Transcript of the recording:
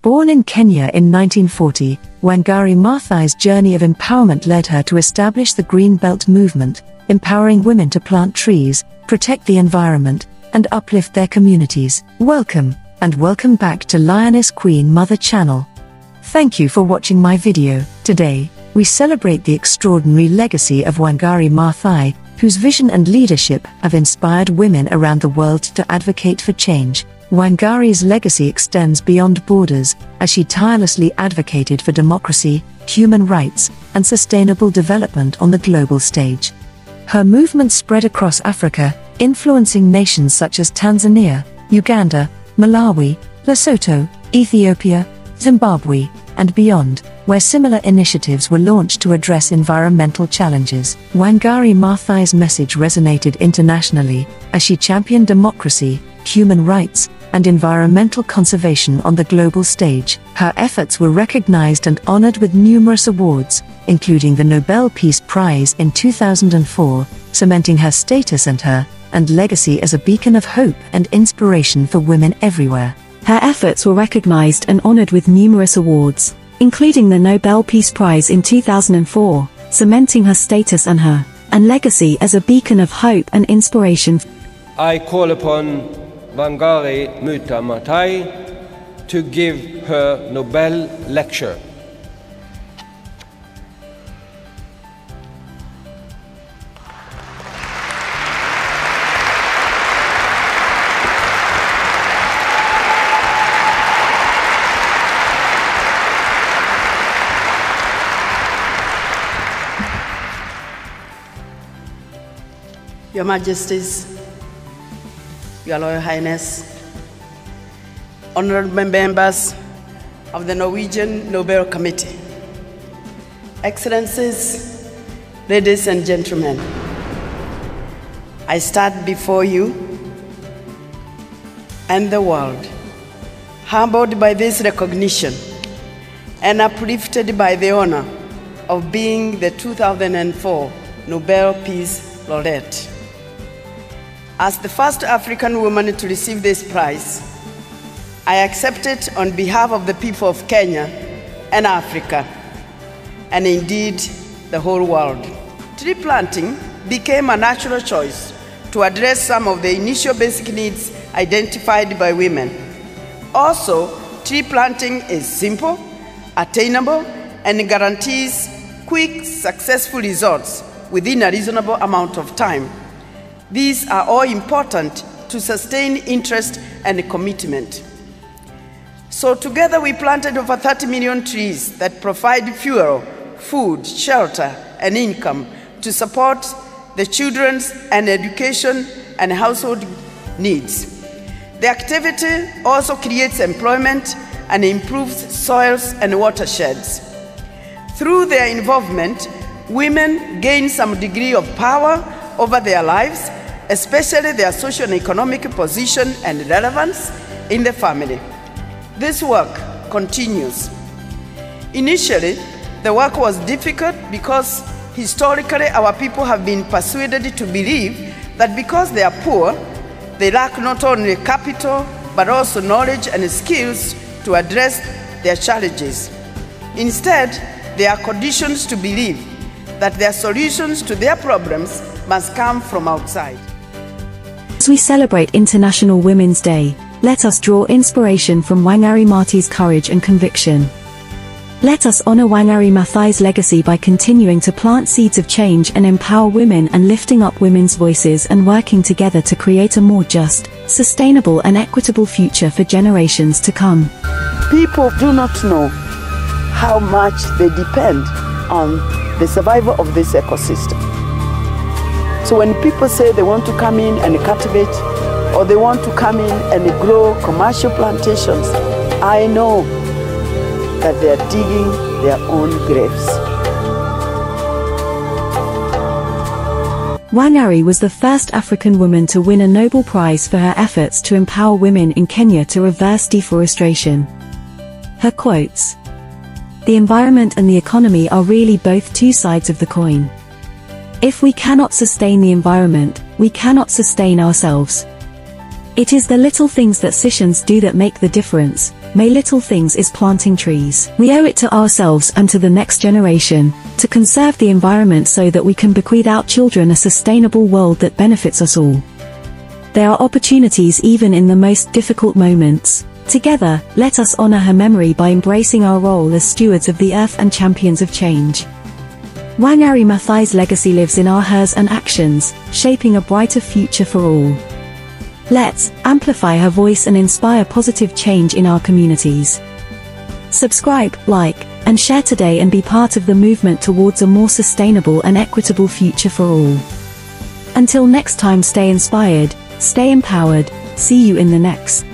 Born in Kenya in 1940, Wangari Maathai's journey of empowerment led her to establish the Green Belt movement, empowering women to plant trees, protect the environment, and uplift their communities. Welcome, and welcome back to Lioness Queen Mother channel. Thank you for watching my video. Today, we celebrate the extraordinary legacy of Wangari Maathai, whose vision and leadership have inspired women around the world to advocate for change. Wangari's legacy extends beyond borders, as she tirelessly advocated for democracy, human rights, and sustainable development on the global stage. Her movement spread across Africa, influencing nations such as Tanzania, Uganda, Malawi, Lesotho, Ethiopia, Zimbabwe, and beyond, where similar initiatives were launched to address environmental challenges. Wangari Maathai's message resonated internationally, as she championed democracy, human rights, and environmental conservation on the global stage. Her efforts were recognized and honored with numerous awards, including the Nobel Peace Prize in 2004, cementing her status and legacy as a beacon of hope and inspiration for women everywhere. Her efforts were recognized and honored with numerous awards, including the Nobel Peace Prize in 2004, cementing her status and legacy as a beacon of hope and inspiration. I call upon Wangari Maathai to give her Nobel lecture. Your Majesties, Your Royal Highness, honorable members of the Norwegian Nobel Committee, Excellencies, ladies and gentlemen, I stand before you and the world, humbled by this recognition and uplifted by the honor of being the 2004 Nobel Peace Laureate. As the first African woman to receive this prize, I accept it on behalf of the people of Kenya and Africa, and indeed the whole world. Tree planting became a natural choice to address some of the initial basic needs identified by women. Also, tree planting is simple, attainable, and guarantees quick, successful results within a reasonable amount of time. These are all important to sustain interest and commitment. So together we planted over 30 million trees that provide fuel, food, shelter, and income to support the children's and education and household needs. The activity also creates employment and improves soils and watersheds. Through their involvement, women gain some degree of power over their lives, especially their social and economic position and relevance in the family. This work continues. Initially, the work was difficult because historically our people have been persuaded to believe that because they are poor, they lack not only capital but also knowledge and skills to address their challenges. Instead, they are conditioned to believe that their solutions to their problems must come from outside. As we celebrate International Women's Day, let us draw inspiration from Wangari Maathai's courage and conviction. Let us honor Wangari Maathai's legacy by continuing to plant seeds of change and empower women and lifting up women's voices and working together to create a more just, sustainable and equitable future for generations to come. People do not know how much they depend on the survival of this ecosystem. So when people say they want to come in and cultivate, or they want to come in and grow commercial plantations, I know that they are digging their own graves. Wangari was the first African woman to win a Nobel Prize for her efforts to empower women in Kenya to reverse deforestation. Her quotes: "The environment and the economy are really both two sides of the coin. If we cannot sustain the environment, we cannot sustain ourselves. It is the little things that citizens do that make the difference. may little things is planting trees. We owe it to ourselves and to the next generation to conserve the environment so that we can bequeath our children a sustainable world that benefits us all. There are opportunities even in the most difficult moments. Together, let us honor her memory by embracing our role as stewards of the earth and champions of change. Wangari Maathai's legacy lives in our hers and actions, shaping a brighter future for all. Let's amplify her voice and inspire positive change in our communities. Subscribe, like, and share today and be part of the movement towards a more sustainable and equitable future for all. Until next time, stay inspired, stay empowered, see you in the next